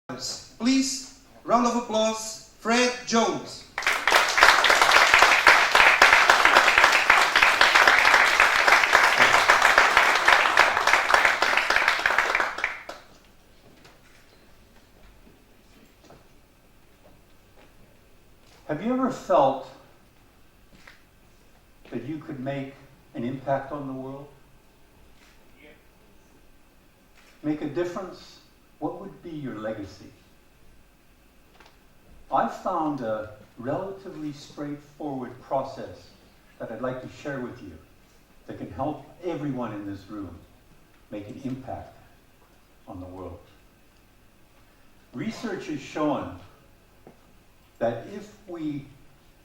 Please, round of applause, Fred Jones. Have you ever felt that you could make an impact on the world? Yeah. Make a difference? What would be your legacy? I've found a relatively straightforward process that I'd like to share with you that can help everyone in this room make an impact on the world. Research has shown that if we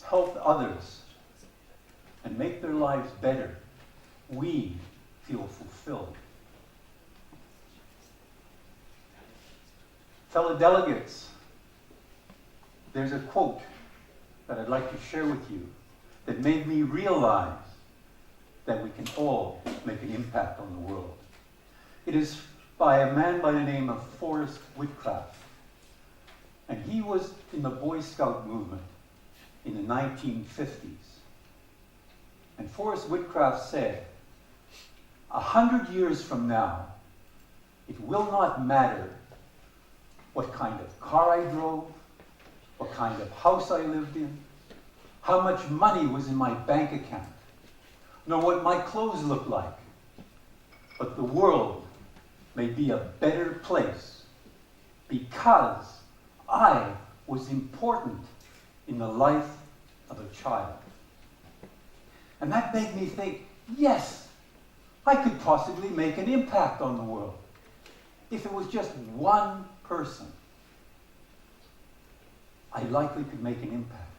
help others and make their lives better, we feel fulfilled. Fellow delegates, there's a quote that I'd like to share with you that made me realize that we can all make an impact on the world. It is by a man by the name of Forrest Whitcraft. And he was in the Boy Scout movement in the 1950s. And Forrest Whitcraft said, 100 years from now, it will not matter what kind of car I drove, what kind of house I lived in, how much money was in my bank account, nor what my clothes looked like. But the world may be a better place because I was important in the life of a child. And that made me think, yes, I could possibly make an impact on the world. If it was just one person, I likely could make an impact.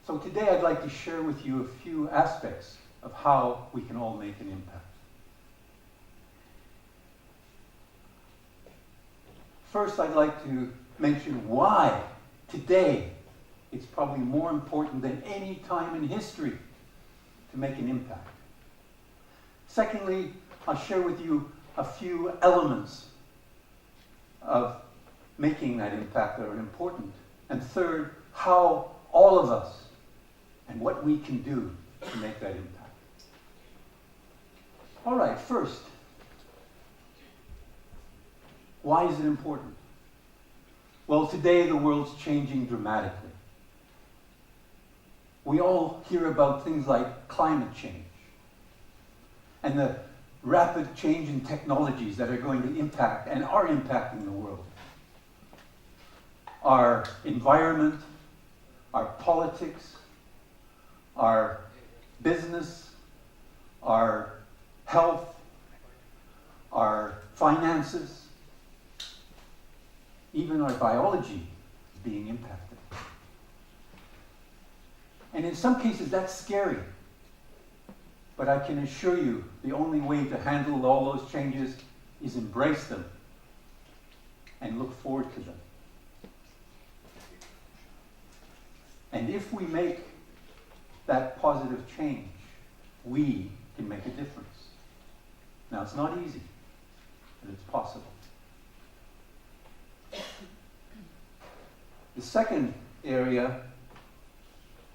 So today I'd like to share with you a few aspects of how we can all make an impact. First, I'd like to mention why today it's probably more important than any time in history to make an impact. Secondly, I'll share with you a few elements of making that impact that are important. And third, how all of us and what we can do to make that impact. All right, first, why is it important? Well, today the world's changing dramatically. We all hear about things like climate change and the rapid change in technologies that are going to impact and are impacting the world. Our environment, our politics, our business, our health, our finances, even our biology is being impacted. And in some cases that's scary. But I can assure you the only way to handle all those changes is embrace them and look forward to them. And if we make that positive change, we can make a difference. Now, it's not easy, but it's possible. The second area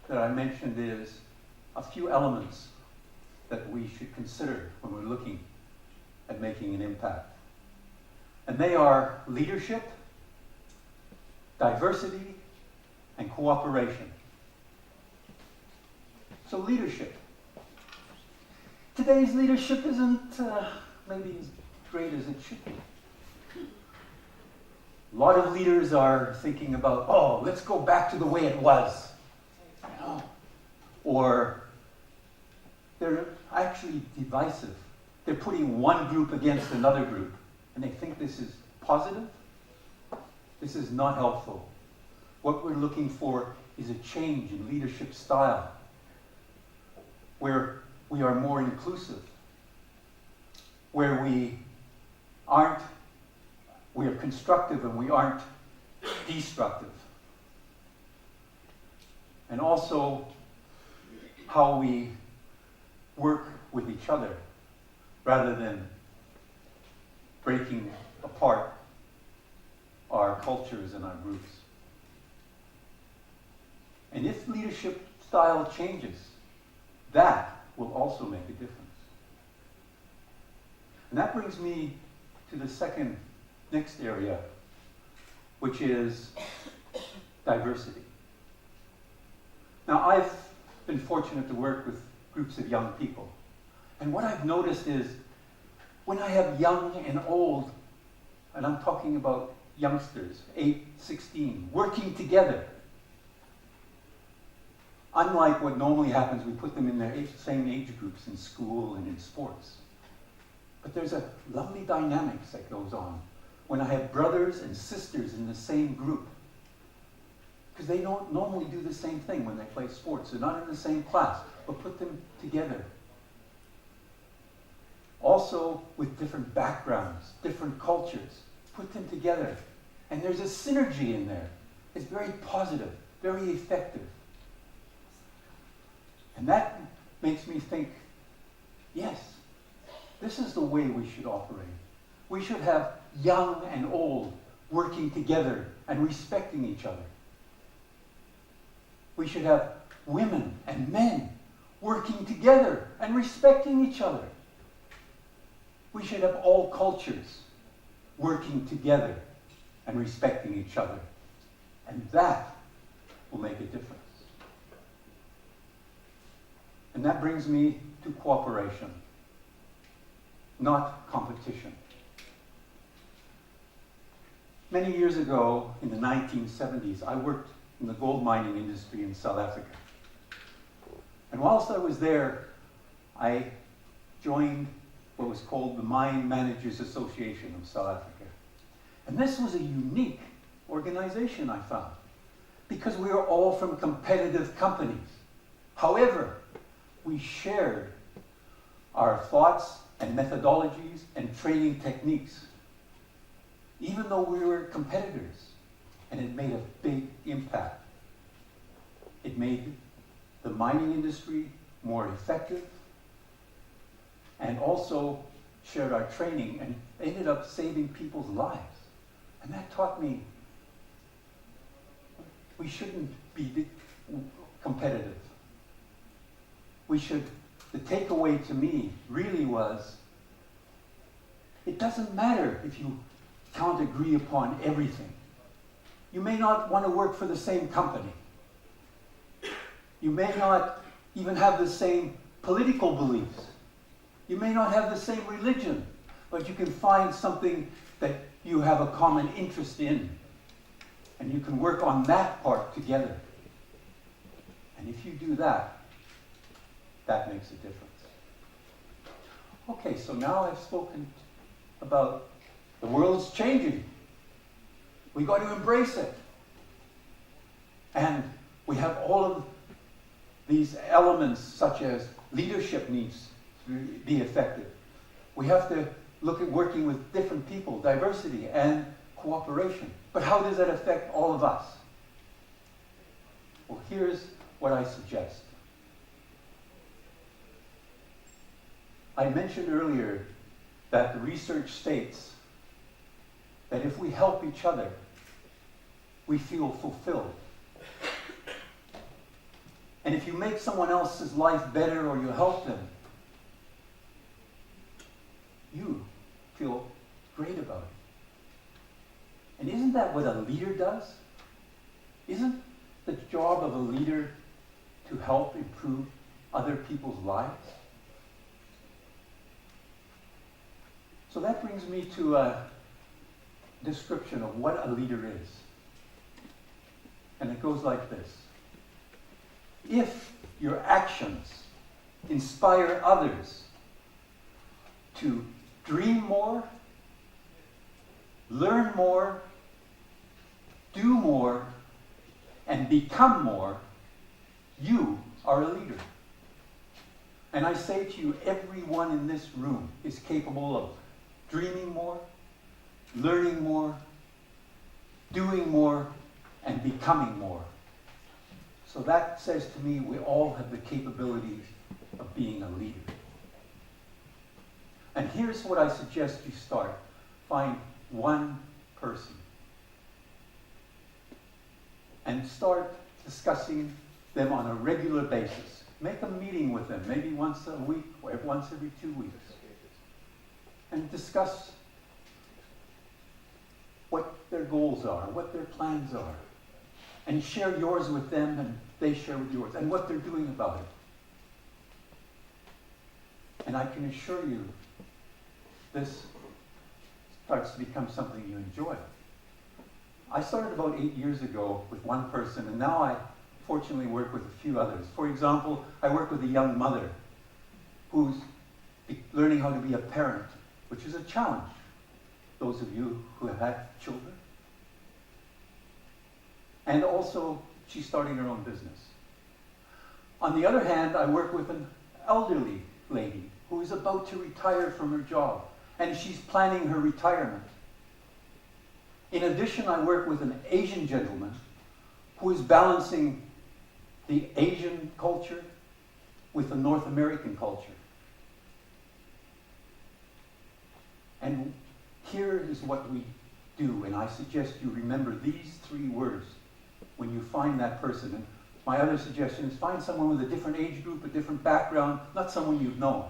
that I mentioned is a few elements that we should consider when we're looking at making an impact. And they are leadership, diversity, and cooperation. So leadership. Today's leadership isn't maybe as great as it should be. A lot of leaders are thinking about, oh, let's go back to the way it was. You know? Or they're actually divisive. They're putting one group against another group, and they think this is positive. This is not helpful. What we're looking for is a change in leadership style, where we are more inclusive, where we are constructive and we aren't destructive. And also how we work with each other rather than breaking apart our cultures and our groups. And if leadership style changes, that will also make a difference. And that brings me to the next area, which is diversity. Now, I've been fortunate to work with groups of young people. And what I've noticed is when I have young and old, and I'm talking about youngsters, 8, 16, working together, unlike what normally happens, we put them in their same age groups in school and in sports. But there's a lovely dynamics that goes on when I have brothers and sisters in the same group. Because they don't normally do the same thing when they play sports. They're not in the same class, but put them together. Also with different backgrounds, different cultures, put them together. And there's a synergy in there. It's very positive, very effective. And that makes me think, yes, this is the way we should operate. We should have young and old working together and respecting each other. We should have women and men working together and respecting each other. We should have all cultures working together and respecting each other. And that will make a difference. And that brings me to cooperation, not competition. Many years ago, in the 1970s, I worked in the gold mining industry in South Africa. And whilst I was there, I joined what was called the Mine Managers Association of South Africa. And this was a unique organization, I found, because we were all from competitive companies. However, we shared our thoughts and methodologies and training techniques, even though we were competitors, and it made a big impact. It made the mining industry more effective, and also shared our training and ended up saving people's lives. And that taught me we shouldn't be competitive. The takeaway to me really was, it doesn't matter if you can't agree upon everything. You may not want to work for the same company. You may not even have the same political beliefs. You may not have the same religion, but you can find something that you have a common interest in, and you can work on that part together. And if you do that, that makes a difference. Okay, so now I've spoken about the world's changing. We got to embrace it. And we have all of these elements, such as leadership needs to be effective. We have to look at working with different people, diversity and cooperation. But how does that affect all of us? Well, here's what I suggest. I mentioned earlier that the research states that if we help each other, we feel fulfilled. And if you make someone else's life better or you help them, you feel great about it. And isn't that what a leader does? Isn't the job of a leader to help improve other people's lives? So that brings me to a description of what a leader is. And it goes like this. If your actions inspire others to dream more, learn more, do more, and become more, you are a leader. And I say to you, everyone in this room is capable of dreaming more, learning more, doing more, and becoming more. So that says to me we all have the capabilities of being a leader. And here's what I suggest you start. Find one person. And start discussing them on a regular basis. Make a meeting with them, maybe once a week or once every 2 weeks. And discuss what their goals are, what their plans are. And share yours with them and they share with yours, and what they're doing about it. And I can assure you, this starts to become something you enjoy. I started about 8 years ago with one person, and now I fortunately work with a few others. For example, I work with a young mother who's learning how to be a parent, which is a challenge. Those of you who have had children. And also, she's starting her own business. On the other hand, I work with an elderly lady who is about to retire from her job, and she's planning her retirement. In addition, I work with an Asian gentleman who is balancing the Asian culture with the North American culture. And here is what we do, and I suggest you remember these 3 words when you find that person. And my other suggestion is find someone with a different age group, a different background, not someone you've known,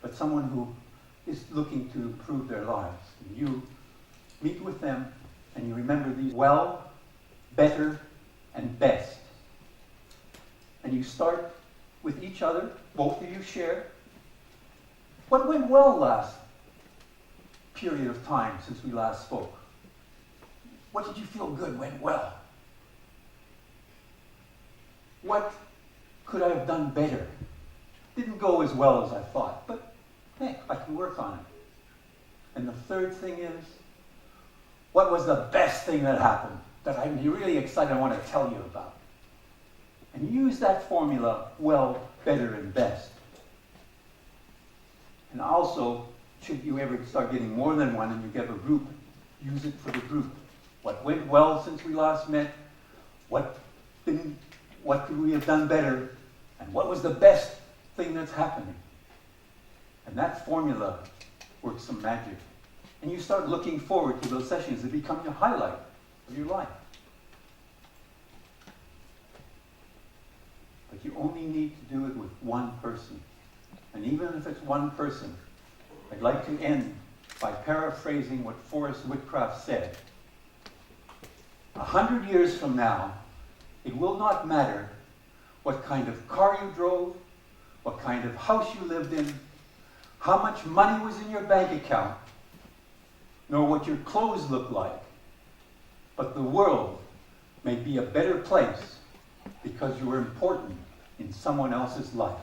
but someone who is looking to improve their lives. And you meet with them, and you remember these: well, better, and best. And you start with each other, both of you share. What went well last period of time since we last spoke? What did you feel good went well? What could I have done better? Didn't go as well as I thought, but hey, I can work on it. And the third thing is, what was the best thing that happened that I'm really excited I want to tell you about? And use that formula: well, better, and best. And also, should you ever start getting more than one and you get a group, use it for the group. What went well since we last met? What could we have done better? And what was the best thing that's happening? And that formula works some magic. And you start looking forward to those sessions that become your highlight of your life. But you only need to do it with one person. And even if it's one person, I'd like to end by paraphrasing what Forrest Whitcraft said. 100 years from now, it will not matter what kind of car you drove, what kind of house you lived in, how much money was in your bank account, nor what your clothes look like. But the world may be a better place because you were important in someone else's life.